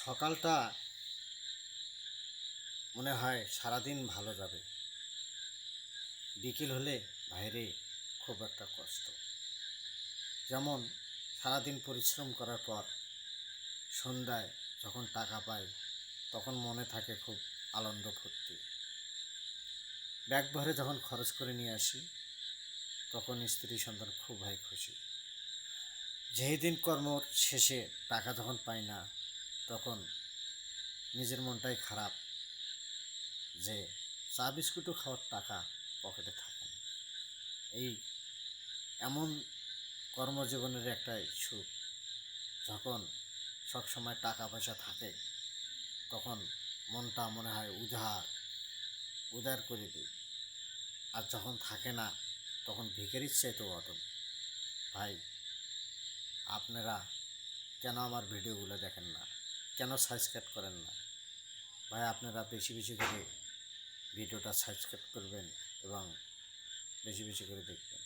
সকালটা মনে হয় সারাদিন ভালো যাবে, বিকেল হলে বাইরে খুব একটা কষ্ট। যেমন সারাদিন পরিশ্রম করার পর সন্ধ্যায় যখন টাকা পাই তখন মনে থাকে খুব আনন্দ ফুর্তি। ব্যাগ ভরে যখন খরচ করে নিয়ে আসি তখন স্ত্রী সন্তান খুব হয় খুশি। যেই দিন কর্ম শেষে টাকা যখন পাই না তখন নিজের মনটাই খারাপ যে চা বিস্কুটও খাওয়ার টাকা পকেটে থাকে না। এই এমন কর্মজীবনের একটাই সুখ, যখন সবসময় টাকা পয়সা থাকে তখন মনটা মনে হয় উদার করে দিই, আর যখন থাকে না তখন ভিখারির চাইতেও অদম। ভাই, আপনারা কেন আমার ভিডিওগুলো দেখেন না, কেন সাবস্ক্রাইব করেন না? ভাই, আপনারা বেশি বেশি করে ভিডিওটা সাবস্ক্রাইব করবেন এবং বেশি বেশি করে দেখবেন।